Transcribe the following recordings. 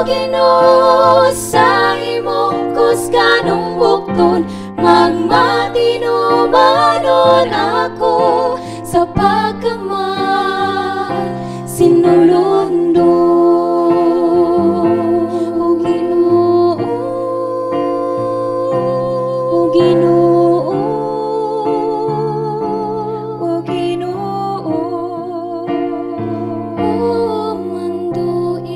Ginoo sa imong kusganong bukton, magmatinumanon ako sa pagkaman sinulundo. O Ginoo, O Ginoo, O Ginoo, o manduin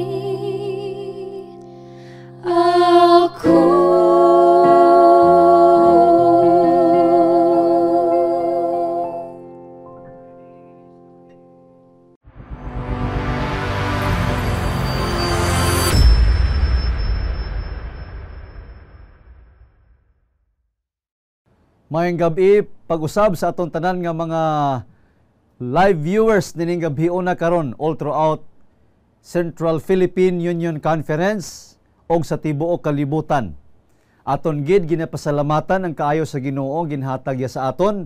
ako. Mayong gabi, pag-usab sa atong tanan nga mga live viewers nining gabi una karon all throughout Central Philippine Union Conference og sa tibuok kalibutan. Aton gid ginapasalamatan ang kaayo sa Ginoo ginhatag ya sa aton.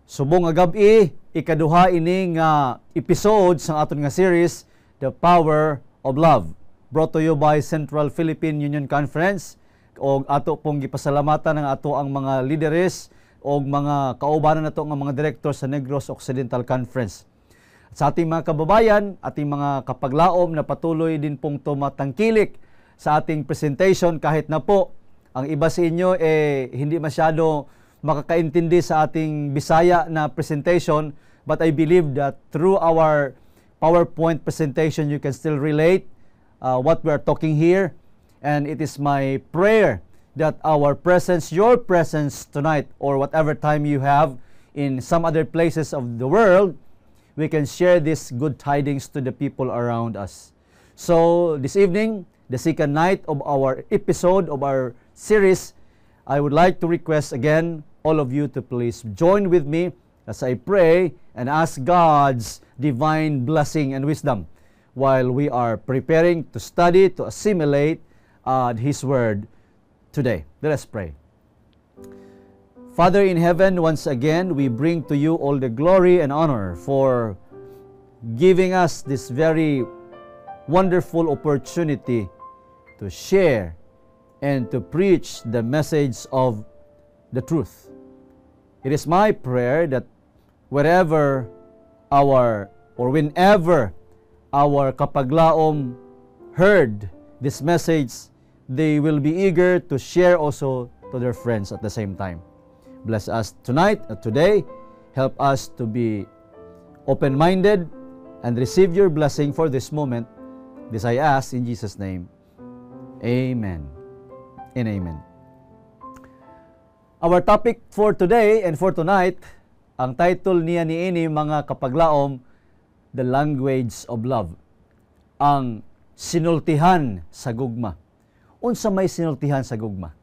Subong nga gabi, ikaduha ini nga episode sa aton nga series The Power of Love, brought to you by Central Philippine Union Conference. Og ato pong gipasalamatan ng ato ang mga leaders og mga kaubanan nato nga mga direktor sa Negros Occidental Conference. At sa ating mga kababayan, ating mga kapaglaom na patuloy din pong tumatangkilik sa ating presentation kahit na po ang iba sa inyo hindi masyado makakaintindi sa ating Bisaya na presentation, but I believe that through our PowerPoint presentation you can still relate what we are talking here. And it is my prayer that our presence, your presence tonight, or whatever time you have in some other places of the world, we can share these good tidings to the people around us. So this evening, the second night of our episode of our series, I would like to request again all of you to please join with me as I pray and ask God's divine blessing and wisdom while we are preparing to study, to assimilate His Word today. Let us pray. Father in heaven, once again, we bring to you all the glory and honor for giving us this very wonderful opportunity to share and to preach the message of the truth. It is my prayer that whenever our kapaglaom heard this message, they will be eager to share also to their friends at the same time. Bless us tonight, today. Help us to be open-minded and receive your blessing for this moment. This I ask in Jesus' name. Amen and amen. Our topic for today and for tonight, ang title niya niini mga kapaglaom, The Language of Love. Ang sinultihan sa gugma. Unsa may sinultihan sa gugma?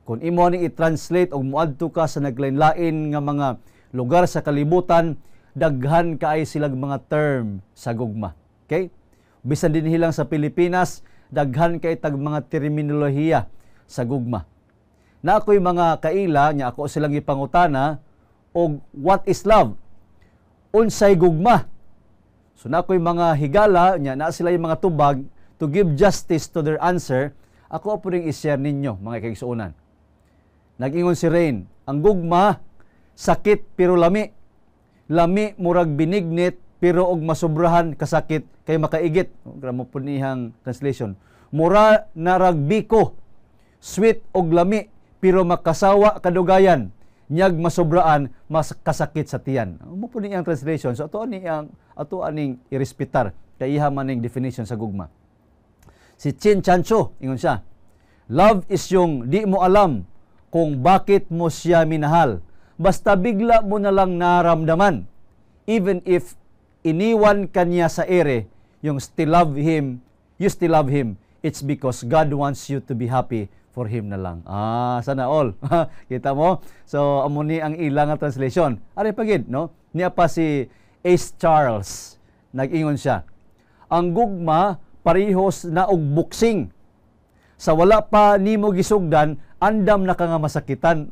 Kung imo ni i-translate og muadto ka sa naglain-lain nga mga lugar sa kalibutan, daghan kaay silang mga term sa gugma. Okay? Bisan din hilang sa Pilipinas, daghan kay tag mga terminolohiya sa gugma. Na ako'y mga kaila, nya ako silang ipangutana, og what is love? Unsay gugma? So na ako'y mga higala, nya na sila yung mga tubag, to give justice to their answer, ako po rin i-share ninyo, mga kaigsuunan. Nag-ingon si Rain, ang gugma, sakit pero lami. Lami murag binignit pero og masubrahan kasakit kay makaigit. Gramo po niyang translation. Mura narag biko, sweet og lami pero makasawa kadugayan. Nyag masubraan, mas kasakit sa tiyan. Mo po niyang translation. So ato aning irespetar kay iha maning definition sa gugma. Si Chin Chancho, ingon siya, love is yung di mo alam kung bakit mo siya minahal. Basta bigla mo na lang naramdaman. Even if iniwan ka niya sa ere, you still love him, it's because God wants you to be happy for him na lang. Sana all. Kita mo? So, amo ni ang ilang translation. Ari pagid, no? Niya pa si Ace Charles, nag-ingon siya, ang gugma, parehos na og boxing. Sa wala pa nimo gisugdan, andam na ka nga masakitan.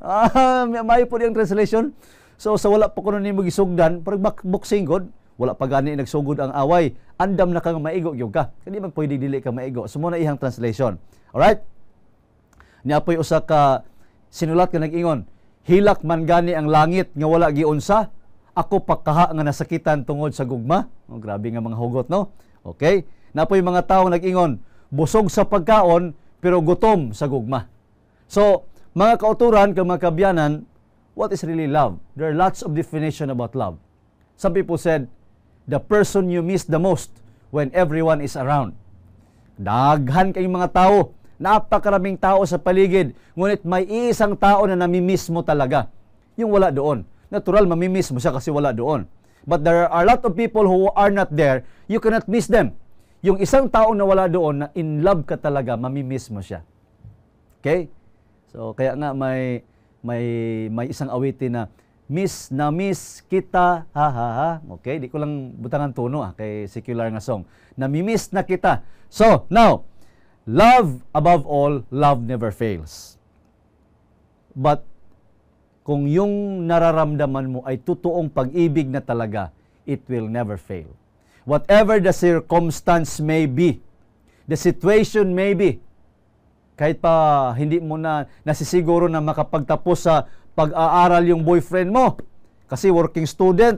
May po diyang translation. So sa wala pa kuno nimo gisugdan, parang boxing god, wala pa gani nagsugod ang away, andam na kang maigo gyud ka. Kadi man pwede dili ka maigo. So mo na ihang translation. Alright? Niapoy usa ka sinulat ka nag-ingon, hilak man gani ang langit nga wala giunsa, ako pagkaha nga nasakitan tungod sa gugma. Oh, grabe nga mga hugot, no? Okay? Napoy mga tao nag-ingon, busog sa pagkaon pero gutom sa gugma. So, mga kauturan, mga kabyanan, what is really love? There are lots of definition about love. Some people said, the person you miss the most when everyone is around. Daghan kayong mga tao, napakaraming tao sa paligid, ngunit may isang tao na namimiss mo talaga. Yung wala doon. Natural, mamimiss mo siya kasi wala doon. But there are a lot of people who are not there, you cannot miss them. Yung isang tao na wala doon, na in love ka talaga, mamimiss mo siya. Okay? So, kaya nga may isang awitin na, miss na miss kita, ha ha ha. Okay? Di ko lang butangan tono kay secular nga song. Namimiss na kita. So, now, love above all, love never fails. But, kung yung nararamdaman mo ay totoong pag-ibig na talaga, it will never fail. Whatever the circumstance may be, the situation may be, kahit pa hindi mo na nasisiguro na makapagtapos sa pag-aaral yung boyfriend mo, kasi working student,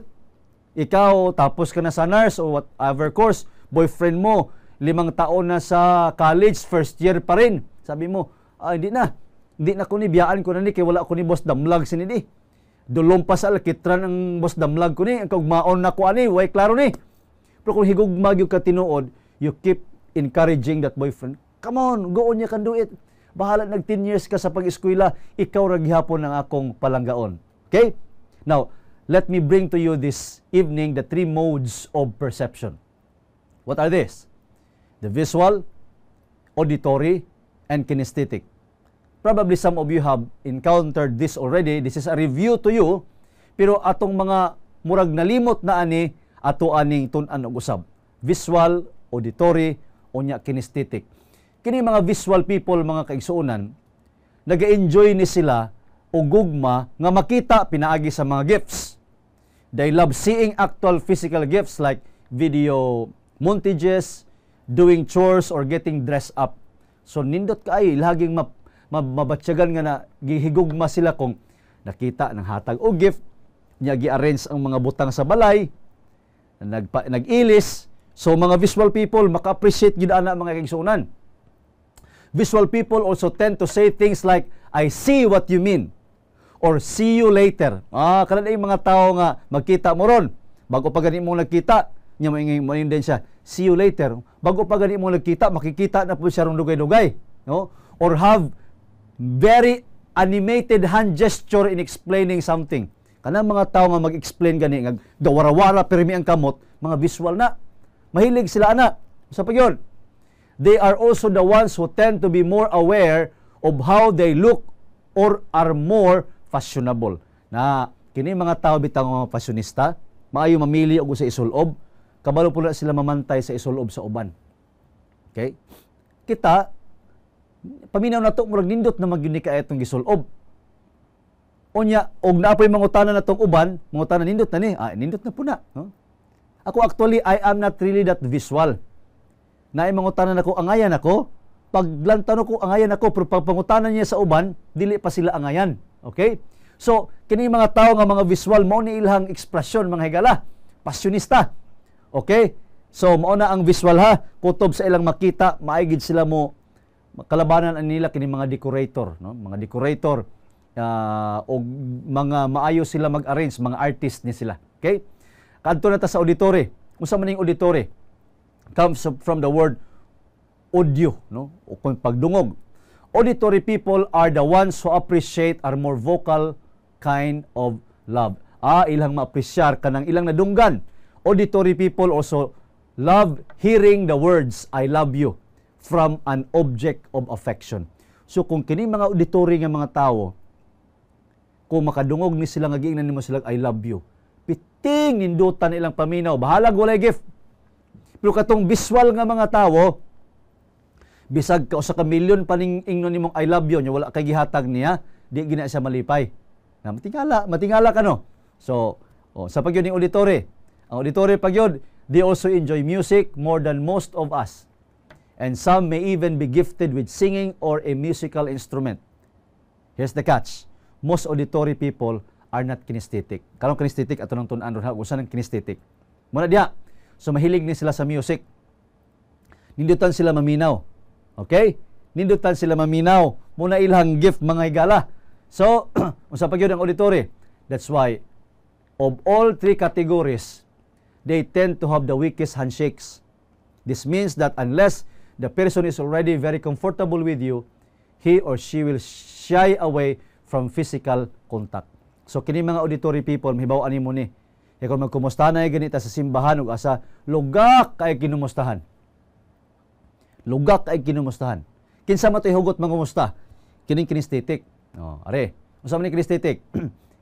ikaw tapos ka na sa nurse o whatever course, boyfriend mo, 5 taon na sa college, first year pa rin. Sabi mo, hindi na ko ni, biyaan ko na ni, kaya wala ko ni boss damlag sinidi. Dulong pa sa alkitran ang boss damlag ko ni, ang kagmaon na ko ani, way klaro ni. Pero kung higugmag yung katinuod, you keep encouraging that boyfriend. Come on, go on, you can do it. Bahala, nag 10 years ka sa pag-eskwela, ikaw raghihapon ang akong palanggaon. Okay? Now, let me bring to you this evening the 3 modes of perception. What are these? The visual, auditory, and kinesthetic. Probably some of you have encountered this already. This is a review to you. Pero atong mga murag nalimot na ani, ato aning tun-an og usab. Visual, auditory, unya kinesthetic. Kini mga visual people, mga kaigsuonan, naga-enjoy ni sila o gugma nga makita pinaagi sa mga gifts. They love seeing actual physical gifts like video montages, doing chores, or getting dressed up. So nindot kaay laging mabatsyagan nga na gihigugma sila kung nakita ng hatag o gift, niya gi-arrange ang mga butang sa balay, nag-ilis. So mga visual people maka-appreciate gid ana mga kaigsuonan. Visual people also tend to say things like, I see what you mean, or see you later. Kanang yung mga tao nga magkita mo ron, bago pa gani mo nagkita, niya maingin din siya, see you later. Bago pa gani mo nagkita, makikita na po siya ron dugay-dugay, no? Or have very animated hand gesture in explaining something. Kanang mga tao nga mag-explain gani, nga gawara-wara pirmi ang kamot, mga visual na. Mahilig sila ana. Sa pagyon, they are also the ones who tend to be more aware of how they look or are more fashionable. Na kini mga tao bitang mga fashionista, maayo mamili og sa isulob, kabalo pula sila mamantay sa isulob sa uban. Okay? Kita paminaw na to murag nindot na magyuni ka etong gisulob. Unya og naapoy mangutana na tong uban, mangutana nindot na ni, nindot na puna, no? Ako actually I am not really that visual. Naay mangutanan ako angayan ako, paglantan ko angayan ako, pero pag pangutanan niya sa uban, dili pa sila angayan. Okay? So, kini mga tao nga mga visual, mao ni ilang ekspresyon mga higala, pasyonista. Okay? So, mao na ang visual ha, kutob sa ilang makita, maigid sila mo kalabanan nila kini mga decorator, no? Mga decorator o mga maayo sila mag-arrange, mga artist ni sila. Okay? Kadto na ta sa auditory. Unsa man ning auditory? Comes from the word audio, no? O kung pagdungog. Auditory people are the ones who appreciate our more vocal kind of love. Ilang maapresyar kanang ilang nadunggan. Auditory people also love hearing the words I love you from an object of affection. So kung kini mga auditory nga mga tao, kung makadungog ni sila nga giingnan nimo sila I love you, piting nindutan ilang paminaw, bahalag walay gift. Pero katong visual nga mga tao, bisag ka usa ka milyon pa ning ingnon nimong I love you, nya wala kay gihatag niya, di gina siya malipay. Na matingala ka no. So, sa pagyon ning auditory, Ang auditory pagyod, they also enjoy music more than most of us. And some may even be gifted with singing or a musical instrument. Here's the catch. Most auditory people are not kinesthetic. Karong kinesthetic ato nang tun-an ron ha, usa nang kinesthetic. Muna diha. So mahilig ni sila sa music. Nindutan sila maminaw. Okay? Nindutan sila maminaw. Muna ilang gift mga higala. So, unsa pa gyud ang auditory? That's why of all three categories, they tend to have the weakest handshakes. This means that unless the person is already very comfortable with you, he or she will shy away from physical contact. So kini mga auditory people, mahibaw-an nimo ni. Kung magkumusta na ganita sa simbahan ug asa lugak kay kinumustahan. Lugak kay kinumustahan. Kinsa man toy hugot mangumusta? Kining kinesthetic. Oh, are. Unsa man ni kinesthetic?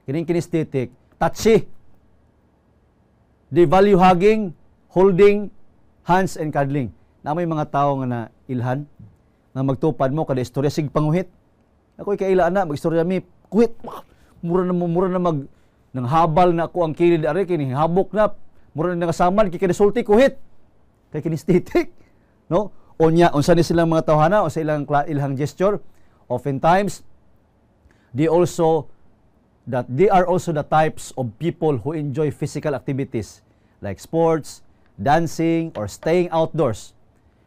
Kining kinesthetic, touchy. They value hugging, holding hands and cuddling. Na may mga tao nga na ilhan nga magtupad mo kada istorya sig panguhit. Ako'y kaila na magistorya mi kuhit. Mura na mag nang habal na ako ang kilid are kini habok na mura na nagasamad kay kada sulti kuhit. Kay kinesthetic, no? Unya unsa ni silang mga tawhana o sa ilang gesture, oftentimes they are also the types of people who enjoy physical activities like sports, dancing, or staying outdoors.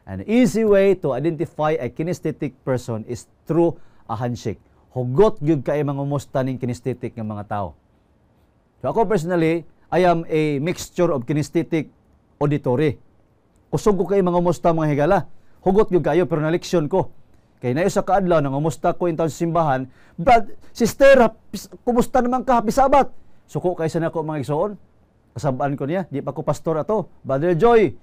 An easy way to identify a kinesthetic person is through a handshake. Hugot gyud kay mangumusta ning kinesthetic nga mga tao. So ako personally, I am a mixture of kinesthetic auditory. Kusog ko kay mangumusta mga higala. Hugot gyud kayo pero naleksyon ko. Kay nayo sa kaadlaw nangumusta ko intaw sa simbahan, "Brad, sister, kumusta naman ka? Happy Sabat." Suko kay sa nako mga igsoon. Kasabaan ko niya, di pa ko pastor ato. Brother Joy,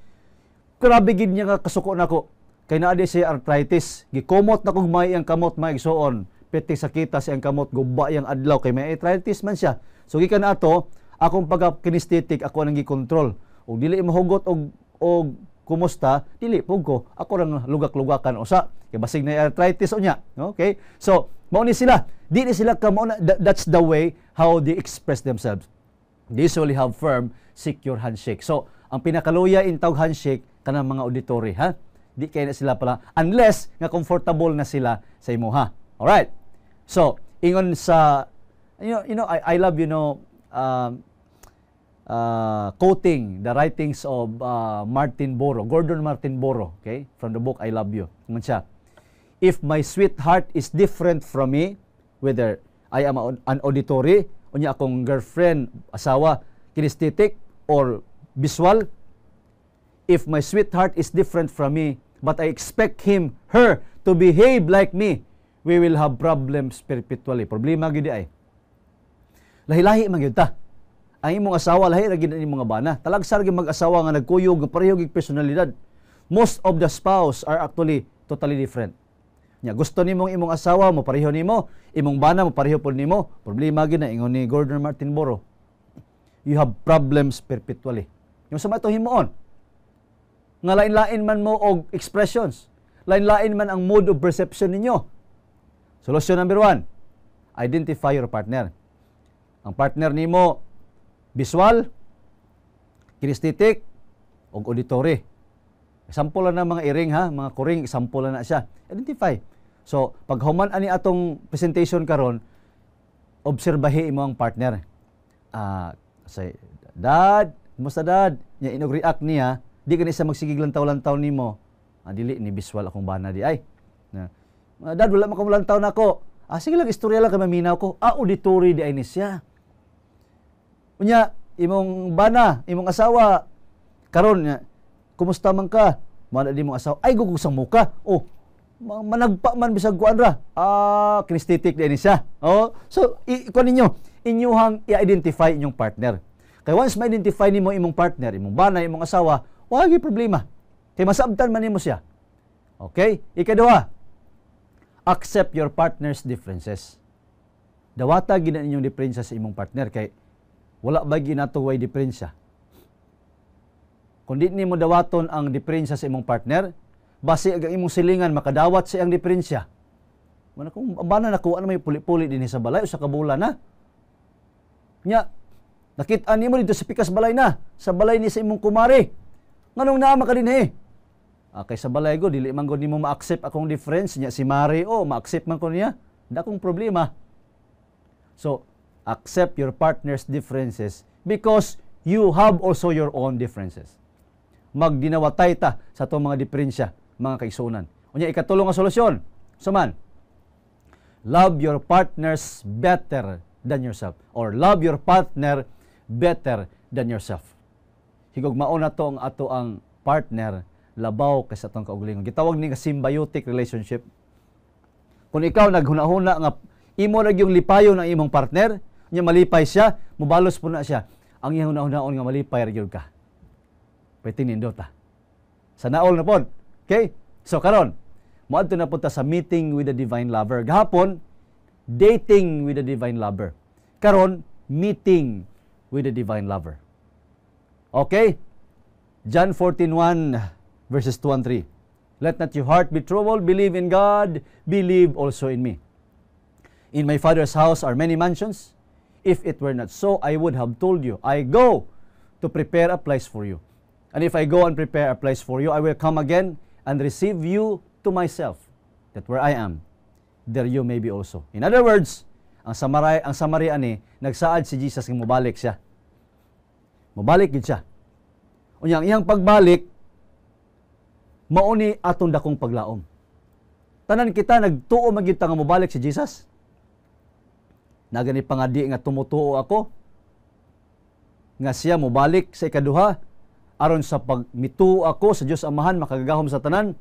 grabe gid niya nga kasuko nako. Kay naa di siya arthritis. Gikomot na kog may ang kamot mga igsoon. Peti sakita siyang kamot, guba yang adlaw kay may arthritis man siya. So gikan ato, akong pagka-kinesthetic ako nang gi-control. Ug dili mahugot og kumusta, dili pug ko. Ako lang lugak-lugakan usa. Kay basig na arthritis unya. Okay? So, mao ni sila. Di ni sila that's the way how they express themselves. They usually have firm, secure handshake. So, ang pinakaluya in tawag handshake kanang mga auditory, ha? Di kay na sila pala unless nga comfortable na sila sa imo, ha. All right. So, ingon sa I love quoting the writings of Gordon Martin Boro, okay, from the book I Love You. Ingon siya, "If my sweetheart is different from me, whether I am an auditory, unya akong girlfriend, asawa, kinesthetic, or visual, if my sweetheart is different from me, but I expect her to behave like me, we will have problems perpetually." Problema gyud ay. Lahi-lahi man gyud ta. Ang imong asawa lahi ra gyud ang imong bana. Talagsar gyud mag-asawa nga nagkuyog nga pareho gyud personalidad. Most of the spouse are actually totally different. Nya gusto nimong imong asawa mo pareho nimo, imong bana mo pareho pud nimo. Problema gyud na ingon ni Gordon Martin Boro. You have problems perpetually. Yung sa mato himuon. Nga lain-lain man mo og expressions. Lain-lain man ang mode of perception ninyo. Solution number 1, identify your partner. Ang partner nimo visual, kinesthetic, o auditory. Sample na mga iring, ha, mga kuring, sample na siya. Identify. So, pag human ani atong presentation karon, obserbahi imo ang partner. Say, "Dad, kumusta dad?" Nya inog react niya, di kani sa magsigig lantaw-lantaw nimo. Dili ni visual akong bana di ay. "Dad, wala man ko lantaw nako." Sige lang, istorya lang kay maminaw ko. Auditory di ay ni siya. Unya, imong bana, imong asawa, karon nya, "Kumusta man ka?" Mana di mong asawa, "Ay, gugug sa muka." Oh, managpa man bisag kuan ra. Kinesthetic di ni siya. Oh, so kuan ninyo, inyuhang i-identify inyong partner. Kay once ma-identify nimo imong partner, imong bana, imong asawa, wala gyud problema. Kay masabtan man nimo siya. Okay? Ikaduha, accept your partner's differences. Dawata gid inyong diferensya sa imong partner kay wala ba ginatuway diferensya. Kung di nimo dawaton ang diferensya sa imong partner, base ang imong silingan makadawat sa iyang diferensya. Mana kung bana nakuha na may puli-puli din sa balay o sa kabulan na. Nya Nakit-an nimo dito sa pikas balay na, sa balay ni sa imong kumari. Nganong naa ka din kay sa balay ko, dili man ko nimo ma-accept akong difference niya si Mari, ma-accept man ko niya. Dakong problema. So, accept your partner's differences because you have also your own differences. Magdinawatay ta sa itong mga diferensya, mga kaigsunan. Unya, ikatulong nga solusyon. Suman, love your partners better than yourself. Or love your partner better than yourself. Higugmao na to ang ato ang partner labaw kaysa atong kaugalingon. Gitawag ni nga symbiotic relationship. Kung ikaw naghuna-huna nga imo na yung lipayon ng imong partner, nya malipay siya, mubalos po na siya. Ang iyang huna-hunaon nga malipay ra gyud ka. Pwede nindot ta. Sa naol na pod. Okay? So karon, moadto na punta sa meeting with the divine lover. Gahapon, dating with the divine lover. Karon, meeting with the divine lover. Okay? John 14:1 verses 2 and 3. Let not your heart be troubled, believe in God, believe also in me. In my Father's house are many mansions. If it were not so, I would have told you, I go to prepare a place for you. And if I go and prepare a place for you, I will come again and receive you to myself, that where I am, there you may be also. In other words, ang Samaria ani, nagsaad si Jesus nga mobalik siya. Mobalik gid siya. Unya ang iyang pagbalik, mauni atong dakong paglaom. Tanan kita nagtuo magyud ta nga mobalik si Jesus. Nagani pangadi nga tumutuo ako nga siya mobalik sa ikaduha aron sa pagmituo ako sa Dios Amahan makagagahom sa tanan.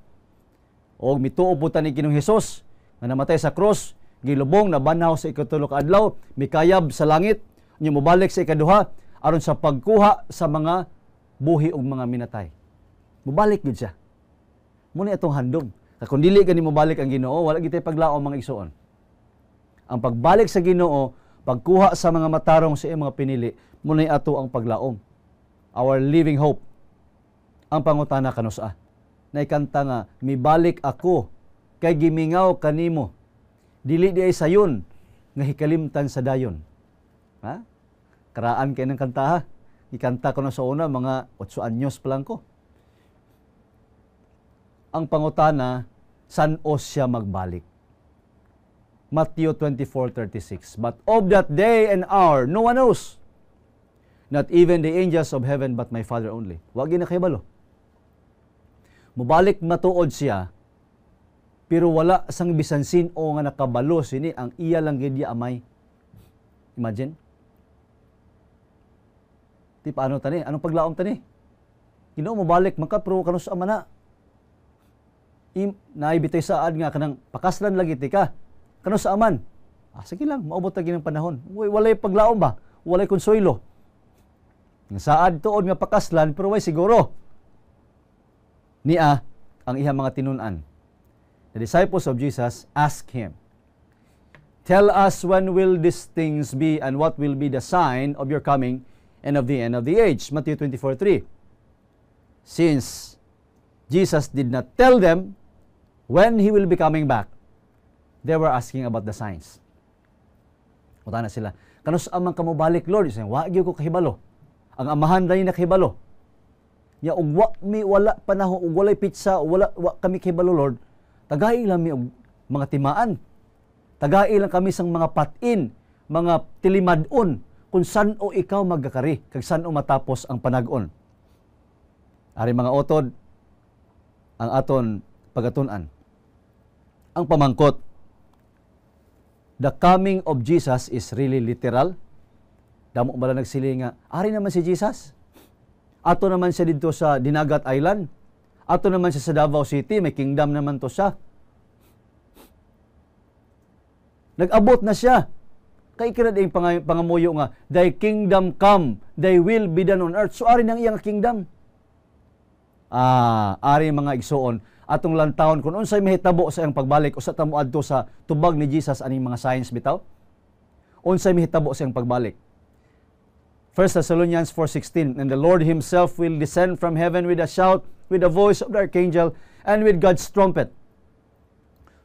O mituo po ta ni Ginoong Hesus nga namatay sa cross, gilubong nabanhaw sa ikatulo ka adlaw, mikayab sa langit, nya mobalik sa ikaduha aron sa pagkuha sa mga buhi ug mga minatay. Mobalik gid siya. Muna itong handom. Kung dili gani mobalik ang Ginoo, wala gitay paglaom mga igsoon. Ang pagbalik sa Ginoo, pagkuha sa mga matarong sa iyang mga pinili, muna ato ang paglaom. Our living hope. Ang pangutana kanusa. Naikanta nga, mibalik ako kay gimingaw kanimo. Dili di ay sayon nga hikalimtan sa dayon. Ha? Karaan kay ng kanta ha. Ikanta ko na sa una, mga 8 anyos pa lang ko. Ang pangutana, saan o siya magbalik? Matthew 24:36. But of that day and hour, no one knows. Not even the angels of heaven, but my Father only. Wag na kahibalo. Mubalik matuod siya, pero wala sang bisan sino nga nakabalo sini ang iya lang gid amay. Imagine? Di paano tani? Anong paglaom tani? Ginoo mobalik man ka pero kanus amana. Naibitay saad nga kanang pakaslan lagi ti ka. Kanus aman. Sige lang, maubot ta ginang panahon. Walay paglaom ba? Walay konsuelo. Nga saad tuod nga pakaslan pero way siguro. Niya ang ihang mga tinun-an. The disciples of Jesus asked him, tell us when will these things be and what will be the sign of your coming and of the end of the age. Matthew 24:3. Since Jesus did not tell them when he will be coming back, they were asking about the signs. Mutana sila, kanus amang kamo balik Lord? Wa gyud ko kahibalo. Ang amahan ray nakahibalo. Ya ugwa mi wala panahon, ug walay pizza, wala kami kahibalo Lord. Tagay lang mi og mga timaan. Tagay lang kami sang mga patin, mga tilimadon kung san o ikaw magkakari, kag san o matapos ang panag-on. Ari mga otod ang aton pagatun-an. Ang pamangkot, the coming of Jesus is really literal. Damo bala nagsiling nga, ari naman si Jesus. Ato naman siya dito sa Dinagat Island. Ato naman siya sa Davao City, may kingdom naman to siya. Nag-abot na siya. Kay kira ding pangamuyo nga, thy kingdom come, thy will be done on earth. So ari nang iyang kingdom. Ari mga igsoon, atong lantawon kung unsay mahitabo sa iyang pagbalik, usa ta moadto sa tubag ni Jesus aning mga signs bitaw. Unsay mahitabo sa iyang pagbalik. 1 Thessalonians 4:16, and the Lord himself will descend from heaven with a shout, with the voice of the archangel, and with God's trumpet.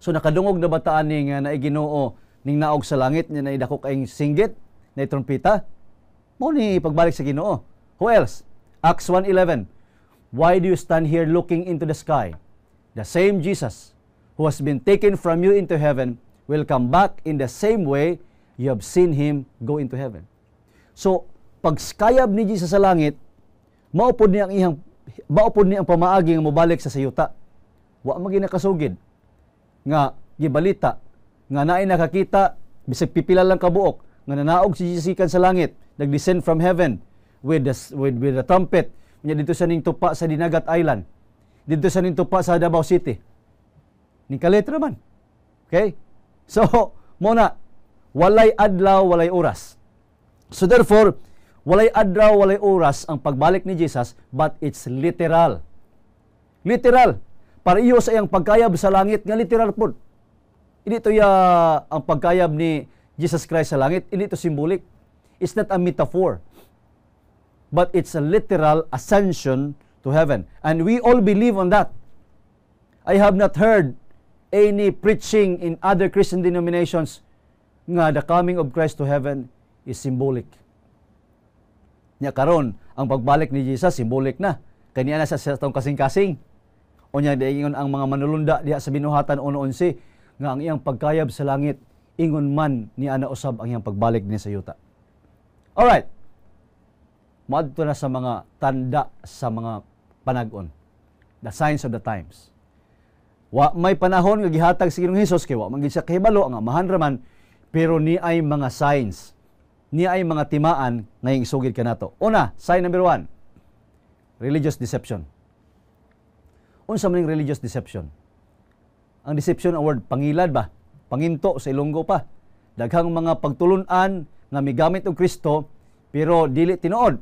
So nakadungog na bataan ni nga na Ginoo ning naog sa langit niya na idako kaing singgit na trumpeta. Mao ni pagbalik sa Ginoo. Who else? Acts 1:11. Why do you stand here looking into the sky? The same Jesus who has been taken from you into heaven will come back in the same way you have seen him go into heaven. So, pag skayab ni Jesus sa langit, maupod niya ang pamaagi nga mobalik sa sayuta. Wa magi nakasugid nga gibalita nga naay nakakita bisag pipila lang kabuok nga nanaog si Jesus ikan sa langit, nag-descend from heaven with the trumpet. Nya dito sa ning tupa sa Dinagat Island. Dito sa ning tupa sa Davao City. Ning kaletra man. Okay? So, muna walay adlaw, walay oras. So therefore, walay adlaw, walay oras ang pagbalik ni Jesus, but it's literal. Literal. Pareho sa iyang pagkayab sa langit nga literal po. Hindi ito ang pagkayab ni Jesus Christ sa langit. Hindi ito symbolic. It's not a metaphor. But it's a literal ascension to heaven. And we all believe on that. I have not heard any preaching in other Christian denominations nga the coming of Christ to heaven is symbolic. Nya karon ang pagbalik ni Jesus symbolic na. Kaniya na sa tong kasing-kasing. O nya diingon ang mga manulunda diha sa binuhatan 1:11 nga ang iyang pagkayab sa langit ingon man ni ana usab ang iyang pagbalik ni sa yuta. All right. Madto na sa mga tanda sa mga panag-on. The signs of the times. Wa may panahon nga gihatag sa Ginoong Hesus kay wa man gid siya kahibalo nga mahanraman, pero ni ay mga signs. Ni ay mga timaan nga isugid kanato. Una, sign number 1. Religious deception. Unsa man religious deception? Ang deception ang word pangilad ba? Panginto sa Ilonggo pa. Daghang mga pagtulun-an nga migamit og Kristo pero dili tinuod.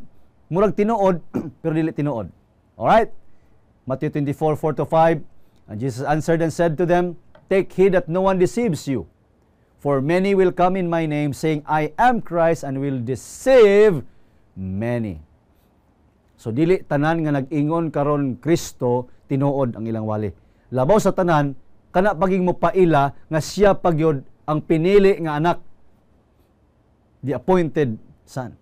Murag tinuod pero dili tinuod. All right? Matthew 24:4-5. And Jesus answered and said to them, "Take heed that no one deceives you. For many will come in my name, saying, I am Christ, and will deceive many." So dili tanan nga nag-ingon karon Kristo tinuod ang ilang wali. Labaw sa tanan kana paging mopaila nga siya pagyod ang pinili nga anak, the appointed son.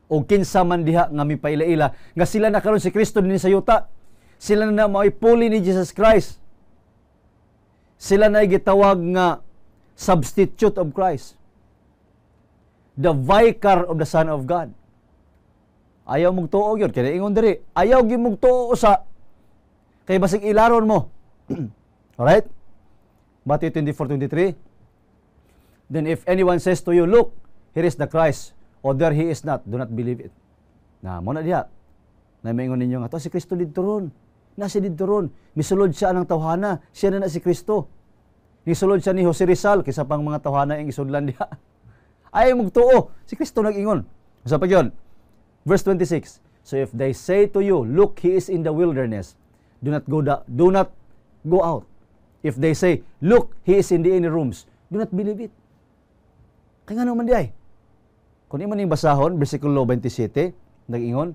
O kinsa man diha nga mipaila-ila nga sila na karon si Kristo dinhi sa yuta, sila na mao'y puli ni Jesus Christ, sila na gitawag nga substitute of Christ, the vicar of the Son of God. Ayaw mong tuo yun, kaya ingon diri, ayaw gyud mong tuo sa kay basig ilaron mo. Alright? Matthew 24:23. Then if anyone says to you, "Look, here is the Christ," or "There he is not," do not believe it. Na mo na diha. Na maingon ninyo nga to si Kristo didto ron. Nasi didto ron. Misulod siya ng tawhana, siya na si Kristo. Nisulod siya ni Jose Rizal kaysa pang mga tawhana ing isudlan diha. Ayaw mong tuo, si Kristo nag-ingon. Usa pa yon. Verse 26. So if they say to you, "Look, he is in the wilderness," do not go out. If they say, "Look, he is in the inner rooms," do not believe it. Kaya nga naman di ay. Kung iman ning basahon, versikulo 27, nag-ingon,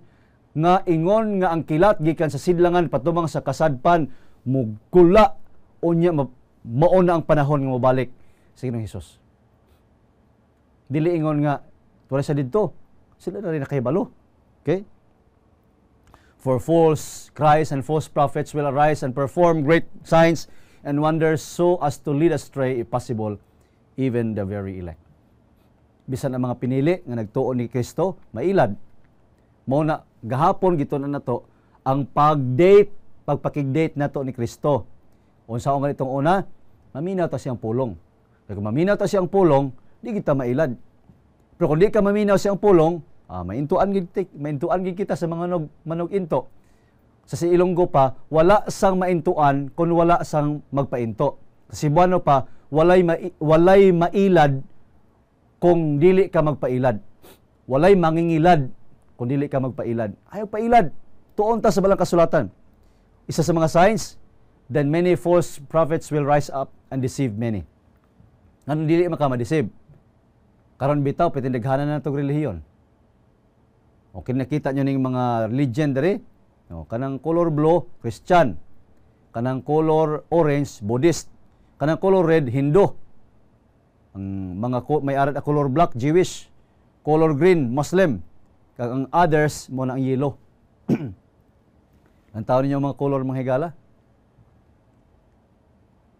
nga ingon nga ang kilat gikan sa sidlangan patumang sa kasadpan, mugkula o niya mauna ang panahon nga mabalik sa Ginoong Hesus. Dili ingon nga, tuwa sa didto, sila na rin nakahibalo. Okay? For false Christ and false prophets will arise and perform great signs and wonders so as to lead astray, if possible, even the very elect. Bisan ang mga pinili nga nagtuo ni Kristo, mailad. Mao na gahapon gito na nato ang pagpakig-date nato ni Kristo. Unsa nga itong una? Maminaw ta siyang pulong. Kung maminaw ta siyang pulong, di kita mailad. Pero kung di ka maminaw siyang pulong, maintuan gid kita sa mga manog into. Sa Ilonggo pa, wala sang maintuan kung wala sang magpainto. Sa Cebuano pa, walay mailad kung dili ka magpailad. Walay mangingilad kung dili ka magpailad. Ayaw pailad. Tuon ta sa balang kasulatan. Isa sa mga signs, then many false prophets will rise up and deceive many. Anong dili maka-deceive? Karon bitaw, pitindaghanan na itong relihiyon. Okay, nakita nyo ning mga legendary. Kanang color blue, Christian. Kanang color orange, Buddhist. Kanang color red, Hindu. Ang mga may arat na color black, Jewish. color green, Muslim. Kag ang others, mo na ang yellow. Ang tao ninyo mga color mga higala?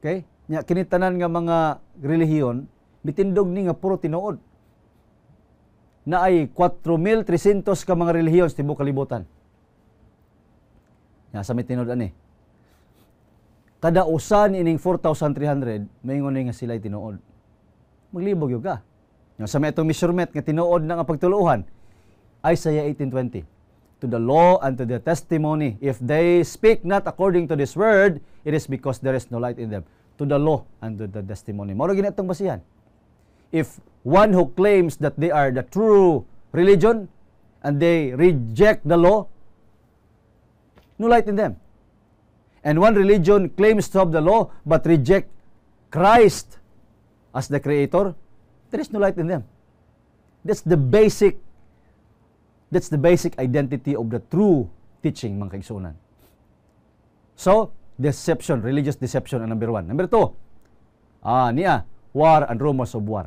Okay? Nya kinitanan nga mga relihiyon, bitindog ni nga puro tinuod. Na ay 4,300 ka mga relihiyon sa tibuok kalibutan. Nya sa may tinuod ani. Kada usa ining 4,300, maingon nga sila ay tinuod. Maglibog yung ka. Nya sa may itong measurement nga tinuod na nga pagtuluhan, Isaiah 18:20. To the law and to the testimony, if they speak not according to this word, it is because there is no light in them. To the law and to the testimony. Mao gini atong basihan. If one who claims that they are the true religion and they reject the law, no light in them. And one religion claims to have the law but reject Christ as the creator, there is no light in them. That's the basic identity of the true teaching, mga kaigsuonan. So, deception, religious deception ang number 1. Number 2, war and rumors of war.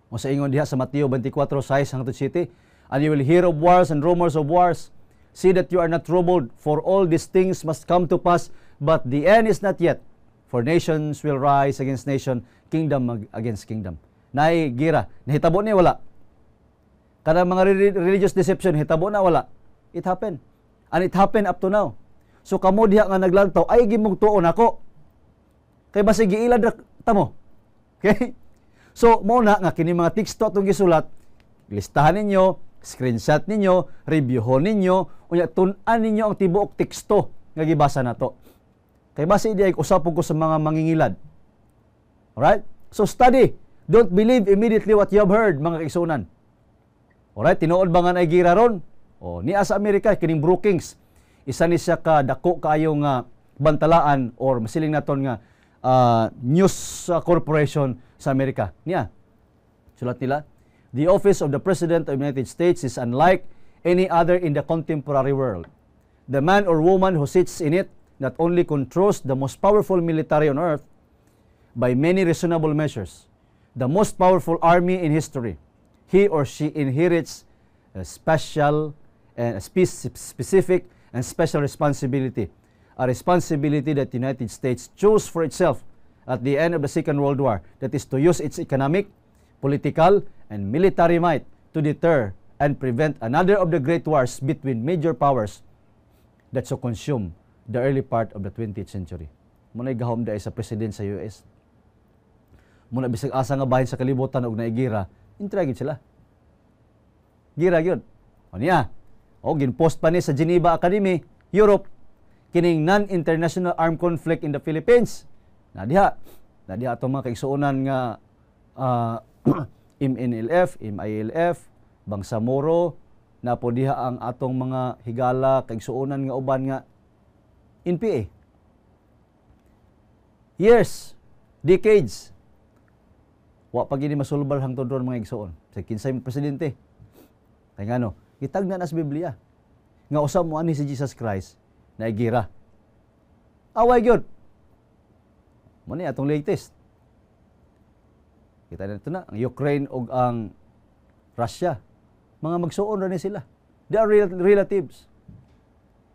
O sa ingon diha sa Mateo 24:6-7, and you will hear of wars and rumors of wars. See that you are not troubled, for all these things must come to pass, but the end is not yet. For nations will rise against nation, kingdom against kingdom. Nay gira, nahitabo ni wala. Kada mga religious deception, hitabo na wala. It happened. And it happened up to now. So kamo diha nga naglantaw, ay gimong tuon ako. Kay basig giilad ta mo. Okay? So mo na nga kini mga teksto atong gisulat, listahan ninyo, screenshot ninyo, reviewhon ninyo, unya tun-an ninyo ang tibuok teksto nga gibasa nato. Kay base di ay usapon ko sa mga mangingilad. Alright? So study. Don't believe immediately what you have heard, mga kaigsuonan. Alright, tinuod ba nga gira ron? O, niya sa Amerika, kining Brookings, isa ni siya ka dako kaayo nga bantalaan or masiling naton nga news corporation sa Amerika. Niya, sulat nila, the office of the President of the United States is unlike any other in the contemporary world. The man or woman who sits in it not only controls the most powerful military on earth by many reasonable measures, the most powerful army in history. He or she inherits a special and specific and special responsibility, a responsibility that the United States chose for itself at the end of the Second World War, that is to use its economic, political, and military might to deter and prevent another of the great wars between major powers that so consume the early part of the 20th century. Muna'y gahom dahil sa president sa US. Muna bisag asa nga bahin sa kalibutan og naigira, intragid sila. Gira gyud. O niya. O ginpost pa ni sa Geneva Academy, Europe, kining non-international armed conflict in the Philippines. Nadiha atong mga kaigsuonan nga MNLF, MILF, Bangsamoro, na po diha ang atong mga higala kaigsuonan nga uban nga NPA. Years, decades, wa pa gini masulbal hangtod ron mga igsuon. Sa kinsay presidente. Kay ngano, gitagna na sa Biblia. Nga usab mo ani si Jesus Christ na igira. Away gyud. Mo ni atong latest. Kita na ito na, ang Ukraine ug ang Russia. Mga magsuon ra ni sila. They are relatives.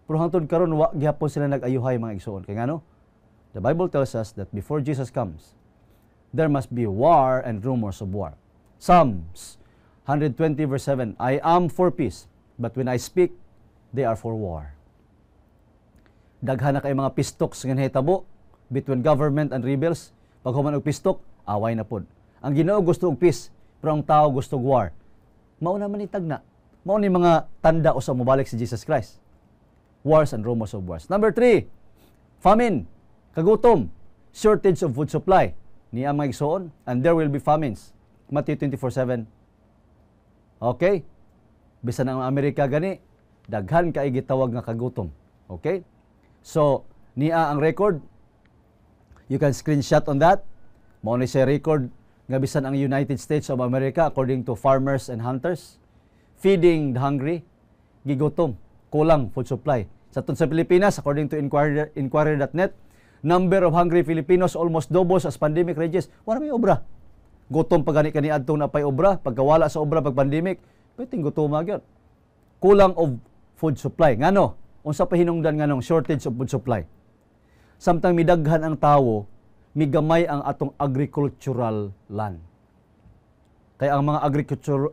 Pero hangtod karon wa gyapon sila nag-ayuhay mga igsuon. Kay ngano? The Bible tells us that before Jesus comes, there must be war and rumors of war. Psalms 120 verse 7, I am for peace, but when I speak, they are for war. Daghan na kay mga pistoks nga nahitabo between government and rebels. Pag human og pistok, away na pod. Ang Ginoo gusto og peace, pero ang tao gusto og war. Mao naman itagna. Mao ni mga tanda usa mobalik si Jesus Christ. Wars and rumors of wars. Number 3, famine, kagutom, shortage of food supply. Niya mga igsoon, and there will be famines. Matthew 24:7. Okay? Bisan ang Amerika gani, daghan kay gitawag nga kagutom. Okay? So, niya ang record. You can screenshot on that. Mao ni siya record nga bisan ang United States of America according to farmers and hunters feeding the hungry, gigutom, kulang food supply. Sa Pilipinas, according to Inquirer.net, number of hungry Filipinos almost doubles as pandemic rages. Wala may obra. gutom pa gani kani adtong napay obra, pagkawala sa obra pag pandemic, pwedeng gutom gyud. Kulang of food supply. Ngano? Unsa pa hinungdan nganong shortage of food supply? Samtang midaghan ang tawo, migamay ang atong agricultural land. Kaya ang mga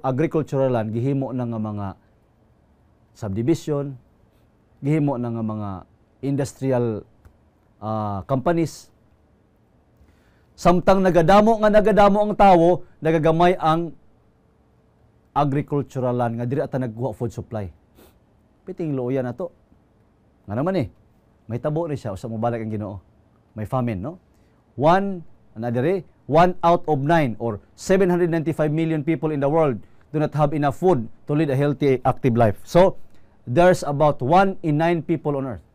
agricultural land gihimo na nga mga subdivision, gihimo na nga mga industrial companies. Samtang nagadamo ang tawo, nagagamay ang agricultural land nga diri ata nagkuha food supply. Piting luoyan na to. Nga naman may tabo ni siya usa mo balik ang Ginoo. May famine, no? 1 out of 9 or 795 million people in the world do not have enough food to lead a healthy, active life. So, there's about 1 in 9 people on earth.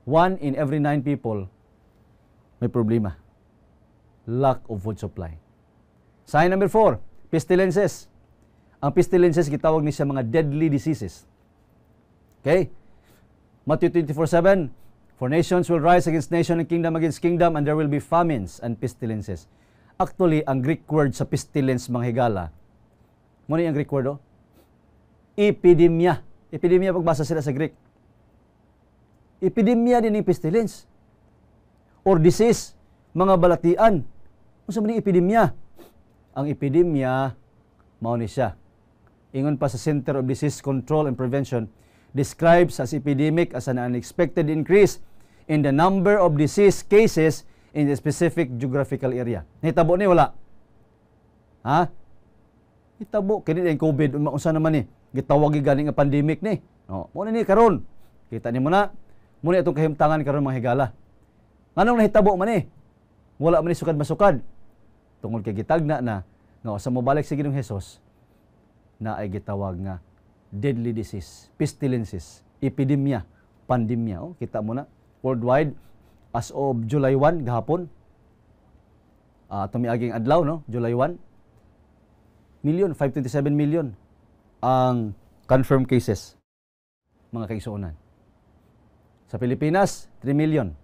1 in every 9 people may problema. Lack of food supply. Sign number 4, pestilences. Ang pestilences, gitawag ni siya mga deadly diseases. Okay? Matthew 24:7, for nations will rise against nation and kingdom against kingdom, and there will be famines and pestilences. Actually, ang Greek word sa pestilence, mga higala, muna yung Greek word, epidemia. Epidemia, pagbasa sila sa Greek. Epidemia din yung pestilence. Or disease, mga balatian. Ano sa maning epidemia? Ang epidemia, mao ni siya. Ingon pa sa Center of Disease Control and Prevention, describes as epidemic as an unexpected increase in the number of disease cases in a specific geographical area. Nahitabo ni wala? Ha? Hitabo kini ang COVID unsa naman ni? Gitawag gani nga pandemic ni. No, mo ni karon. Kita ni mo na. Mo ni atong kahimtangan karon mga higala. Nganong nahitabo man ni? Wala man ni sukad masukad. Tungod kay gitagna na nga sa mobalik sa Ginoong Hesus na ay gitawag nga deadly disease, pestilences, epidemia, pandemya. Oh, kita mo na worldwide as of July 1 gahapon. Tumiaging adlaw, no? July 1. 527 million ang confirmed cases, mga kaigsuonan. Sa Pilipinas, 3 million.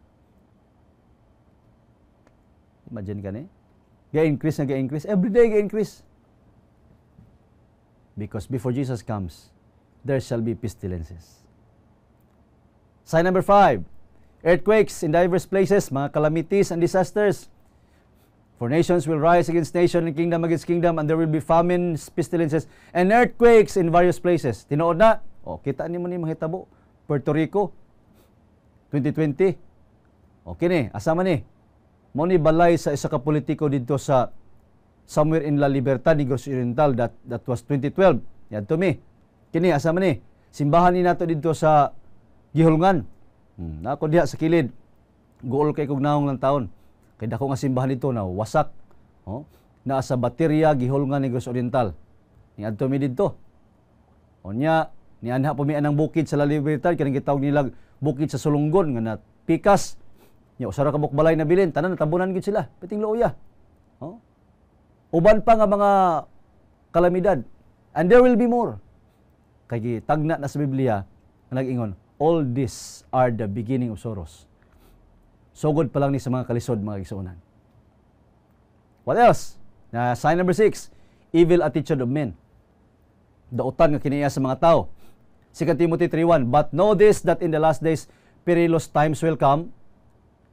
Imagine ka ni? Ga-increase na ga-increase. Every day ga-increase. Because before Jesus comes, there shall be pestilences. Sign number 5, earthquakes in diverse places, mga calamities and disasters. For nations will rise against nation and kingdom against kingdom, and there will be famines, pestilences, and earthquakes in various places. Tinuod na. Kita ni mo ni mga hitabo. Puerto Rico, 2020. Okay ni, asa man ni? Mo ni balay sa isa ka politiko dito sa somewhere in La Libertad, Negros Oriental, that was 2012. Yan to me. Kini, asa man ni? Simbahan ni nato dito sa Gihulngan. Ako diha sa kilid. Gool kay kog naong lang taon. Kay dako nga simbahan dito na wasak. Naa sa Bateria, Gihulngan, Negros Oriental. Ni adto mi dito. Onya, ni anha po mi anang bukid sa La Libertad, kanang gitawag nila bukid sa Sulunggon nga na pikas. Nya usara ka bukbalay na bilin, tanan natabunan gid sila. Piting luoya. Uban pa nga mga kalamidad. And there will be more. Kay tagna na sa Biblia nag-ingon, all these are the beginning of sorrows. Sugod pa lang ni sa mga kalisod, mga igsuonan. What else? Sign number 6, evil attitude of men. Dautan nga kiniya sa mga tao. 2 Timothy 3:1, but know this, that in the last days perilous times will come.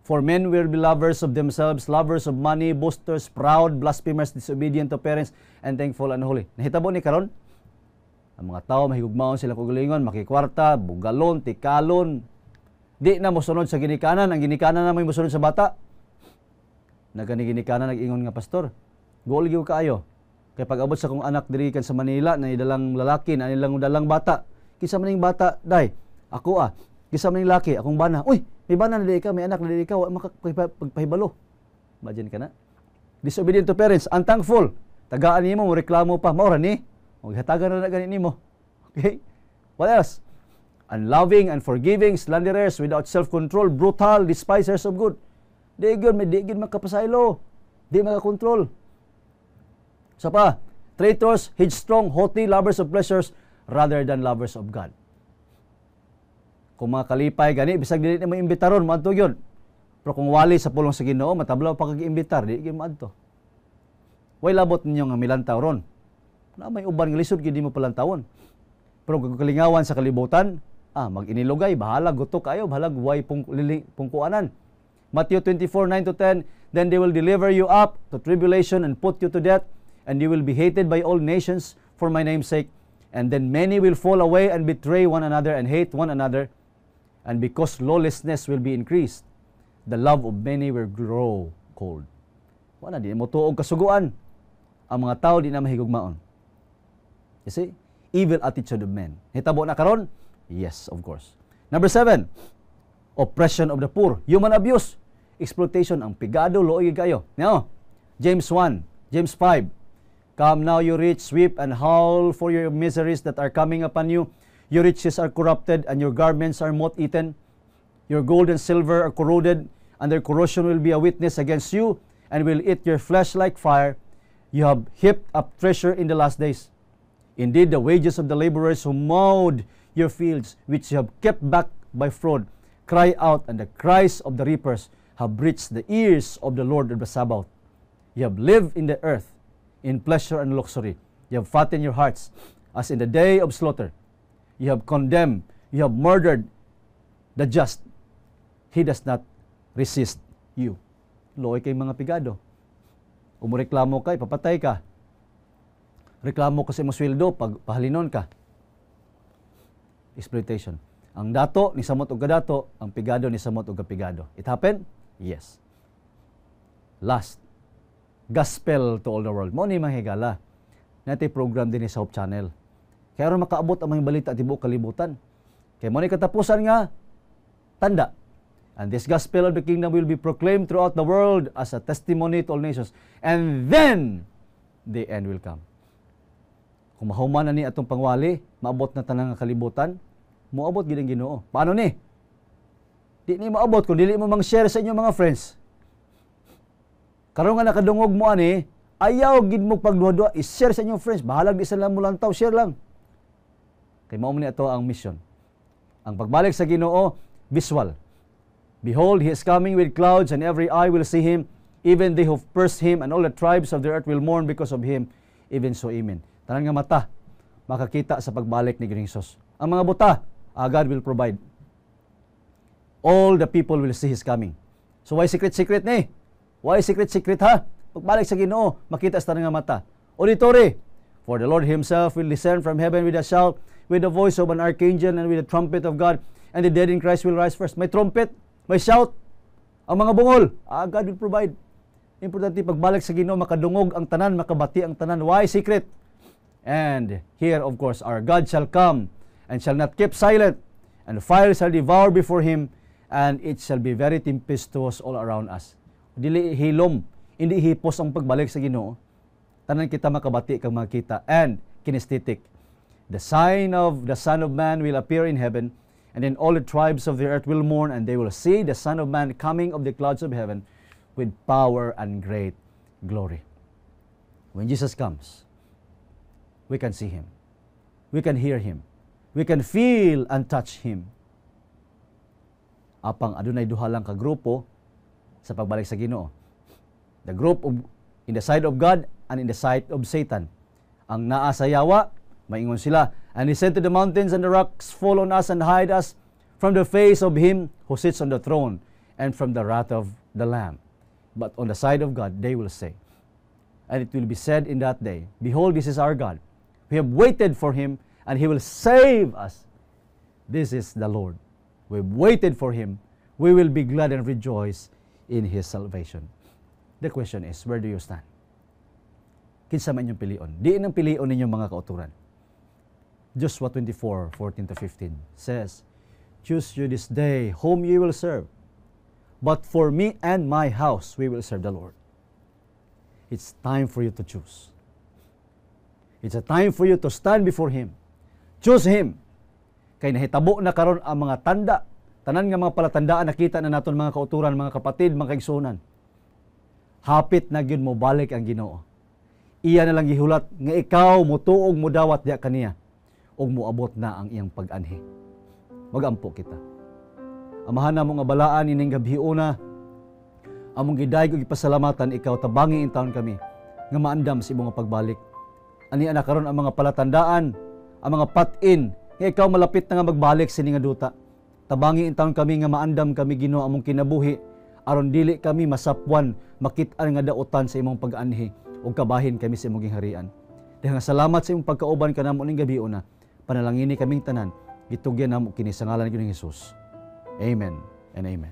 For men will be lovers of themselves, lovers of money, boasters, proud, blasphemers, disobedient to parents, and thankful and holy. Nahitabo ni karon? Ang mga tao mahigugmaon sila kugalingon, makikwarta, bugalon, tikalon. Di na mosunod sa ginikanan, ang ginikanan na may mosunod sa bata. Nagani-ginikanan nag-ingon nga pastor. Goal gyud kaayo. Kay pag-abot sa kong anak diri kan sa Manila na idalang lalaki, na ilang dalang bata. Kisa maning bata, day. Ako kisa maning laki, akong bana. Uy, may bana na di ka, may anak na di ka, wa makapagpahibalo. Imagine ka na. Disobedient to parents, unthankful. Tagaan nimo mo reklamo pa, mao ra ni. Maghatagan na gani nimo. Okay? What else? Unloving, unforgiving, slanderers, without self-control, brutal, despisers of good. Di gyud makapasaylo. Di makakontrol. Sa pa, traitors, headstrong, haughty, lovers of pleasures rather than lovers of God. Kung mga kalipay gani, bisag dili na mo imbitaron, maadto yun. Pero kung wali sa pulong sa Ginoo, matablaw pa kag-imbitar, di gyud maadto. Way labot ninyo nga milantaw ron. Na may uban nga lisod gid mo palantawon. Pero kung kalingawan sa kalibutan, mag-inilugay, bahala gutok kayo, bahala way pungkuanan. Matthew 24:9-10, then they will deliver you up to tribulation and put you to death, and you will be hated by all nations for my name's sake. And then many will fall away and betray one another and hate one another. And because lawlessness will be increased, the love of many will grow cold. Wala, di mo tuog kasuguan. Ang mga tao di na mahigugmaon. You see? Evil attitude of men. Hitabo na karon? Yes, of course. Number 7, oppression of the poor. Human abuse. Exploitation. Ang pigado, looy kayo. Now, James 1, James 5. Come now, you rich, weep and howl for your miseries that are coming upon you. Your riches are corrupted, and your garments are moth-eaten. Your gold and silver are corroded, and their corrosion will be a witness against you, and will eat your flesh like fire. You have heaped up treasure in the last days. Indeed, the wages of the laborers who mowed your fields, which you have kept back by fraud, cry out, and the cries of the reapers have reached the ears of the Lord of the Sabaoth. You have lived in the earth in pleasure and luxury. You have fattened your hearts as in the day of slaughter. You have condemned, you have murdered the just. He does not resist you. Looy kay mga pigado. Umureklamo ka, papatay ka. Reklamo ka sa imong sweldo, pahalinon ka. Exploitation. Ang dato ni samot og kadato, ang pigado ni samot og kapigado. It happened? Yes. Last, gospel to all the world. Mao ni mahigala. Natay program din sa Hope Channel. Kaya ron makaabot ang mga balita tibuok kalibutan. Kaya mo ni katapusan nga tanda. And this gospel of the kingdom will be proclaimed throughout the world as a testimony to all nations. And then the end will come. Kung mahuman na ni atong pangwali, maabot na tanang kalibutan, moabot gid ang Ginoo. Paano ni? Di ni maabot kung dili mo mang-share sa inyong mga friends. Karon nga nakadungog mo ani, ayaw gid mo pagduha-duha, i-share sa inyong friends. Bahalag di sila mo lantaw, share lang. Kay mao man ni ato ang mission. Ang pagbalik sa Ginoo, visual. Behold, He is coming with clouds, and every eye will see Him, even they who pierced Him, and all the tribes of the earth will mourn because of Him. Even so, amen. Tanan nga mata, makakita sa pagbalik ni Ginoong Hesus. Ang mga buta, God will provide. All the people will see His coming. So why secret-secret ni? Why secret-secret ha? Pagbalik sa Ginoo, makita sa tanan nga mata. Auditory, for the Lord Himself will descend from heaven with a shout, with the voice of an archangel, and with the trumpet of God, and the dead in Christ will rise first. May trumpet, may shout. Ang mga bungol, God will provide. Importante, pagbalik sa Ginoo, makadungog ang tanan, makabati ang tanan. Why secret? And here, of course, our God shall come and shall not keep silent, and fire shall devour before Him, and it shall be very tempestuous all around us. Dili hilom, hindi hipos ang pagbalik sa Ginoo. Tanan kita makabati kang makita. And kinesthetic. The sign of the Son of Man will appear in heaven, and then all the tribes of the earth will mourn, and they will see the Son of Man coming of the clouds of heaven with power and great glory. When Jesus comes, we can see Him. We can hear Him. We can feel and touch Him. Apang adunay duha lang ka grupo sa pagbalik sa Ginoo. The group in the side of God and in the side of Satan. Ang naa sa yawa, maingon sila, and He said to the mountains and the rocks, fall on us and hide us from the face of Him who sits on the throne and from the wrath of the Lamb. But on the side of God, they will say, and it will be said in that day, behold, this is our God. We have waited for Him, and He will save us. This is the Lord. We have waited for Him. We will be glad and rejoice in His salvation. The question is, where do you stand? Kinsa man inyong pilion? Diin ang pilion ninyong mga kauturan. Joshua 24:14-15 says, choose you this day whom you will serve. But for me and my house, we will serve the Lord. It's time for you to choose. It's a time for you to stand before Him. Choose Him. Kay nahitabo na karon ang mga tanda, tanan nga mga palatandaan nakita na naton mga kauturan, mga kapatid, mga kaigsunan. Hapit na gyud mo balik ang Ginoo. Iya na lang gihulat nga ikaw motuog mo dawat diha kaniya ug moabot na ang iyang pag-anhi. Magampo kita. Amahan na mo nga balaan ining gabhiuna. Among gidayeg og ipasalamatan ikaw tabangi in taon kami. nga maandam sa imong pagbalik. Ani ana karon ang mga palatandaan, ang mga pat-in nga ikaw malapit na nga magbalik sini nga duta. Tabangi intawon kami nga maandam kami Ginoo among kinabuhi aron dili kami masapwan makit-an nga dautan sa imong pag-anhi ug kabahin kami sa imong gingharian. Dahil nga salamat sa imong pagkauban kanamo ning gabi una. Panalangini kaming tanan gitugyan namo kini sa ngalan ni Jesus. Amen and amen.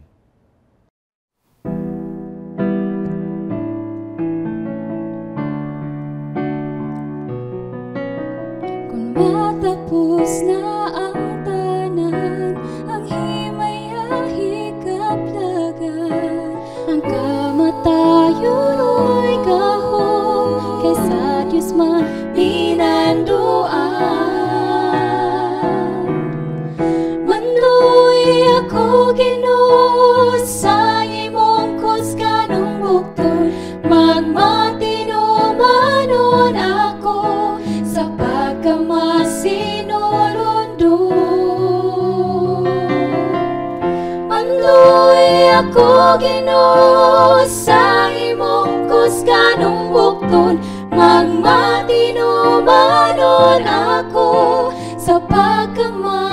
Matapos na ang tanan, ang himay hikaplagan, ang kamatayo'y gahom, kaysa Diyos man pinanduan. Manluy ako Ginoo sa imong kusganong bukton, magmatinumanon ako sa pagkamasinulundon. Manluy ako Ginoo sa imong kusganong bukton, magmatinumanon ako sa pagkamasinulundon.